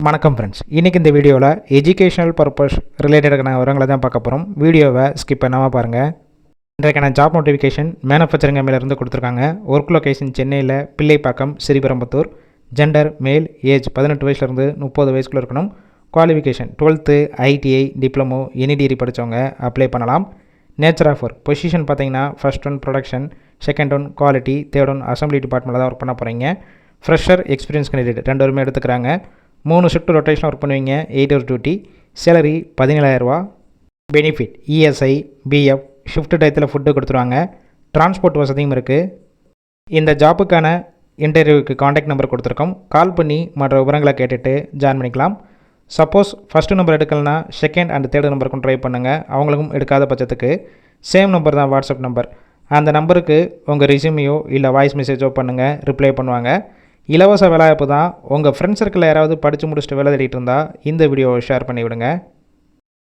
வணக்கம் ஃப்ரெண்ட்ஸ், இன்றைக்கி இந்த வீடியோவில் எஜுகேஷனல் பர்பஸ் ரிலேட்டடான விவரங்களை தான் பார்க்க போகிறோம். வீடியோவை ஸ்கிப் பண்ணாமல் பாருங்கள். இன்றைக்கான ஜாப் நோட்டிஃபிகேஷன் மேனுஃபேக்சரிங் கம்பெனிலேருந்து கொடுத்துருக்காங்க. ஒர்க் லொகேஷன் சென்னையில் பிள்ளைப்பாக்கம், ஸ்ரீபெரும்புத்தூர். ஜெண்டர் மேல், ஏஜ் 18 வயசுலேருந்து 30 வயசுக்குள்ளே இருக்கணும். Qualification 12th ITI diploma any degree படித்தவங்க அப்ளை பண்ணலாம். நேச்சர் ஆஃப் ஒர்க் பொசிஷன் பார்த்தீங்கன்னா first one production, second one quality, third one assembly டிபார்ட்மெண்ட்டில் தான் ஒர்க் பண்ண போகிறீங்க. ஃப்ரெஷர், எக்ஸ்பீரியன்ஸ் கேண்டிடேட் 2 பேருமே எடுத்துக்கிறாங்க. 3 ஷிஃப்ட் ரொட்டேஷன் ஒர்க் பண்ணுவீங்க. 8 hours duty. Salary 17,000. Benefit ESI, BF, shift டயத்தில் ஃபுட்டு கொடுத்துருவாங்க. டிரான்ஸ்போர்ட் வசதியும் இருக்குது. இந்த ஜாப்புக்கான இன்டர்வியூக்கு காண்டாக்ட் நம்பர் கொடுத்துருக்கோம். கால் பண்ணி மற்ற விவரங்களை கேட்டுட்டு ஜாயின் பண்ணிக்கலாம். சப்போஸ் ஃபஸ்ட்டு நம்பர் எடுக்கலனா செகண்ட் அண்ட் தேர்ட் நம்பருக்கும் ட்ரை பண்ணுங்கள். அவங்களுக்கும் எடுக்காத பட்சத்துக்கு சேம் நம்பர் தான் வாட்ஸ்அப் நம்பர். அந்த நம்பருக்கு உங்கள் ரெஸ்யூமையோ இல்லை வாய்ஸ் மெசேஜோ பண்ணுங்கள், ரிப்ளை பண்ணுவாங்க. இலவச வேலைவாய்ப்பு தான். உங்கள் ஃப்ரெண்ட்ஸ் சர்க்கிளில் யாராவது படித்து முடிச்சுட்டு வேலை தேடிட்டு இருந்தால் இந்த வீடியோவை ஷேர் பண்ணிவிடுங்க.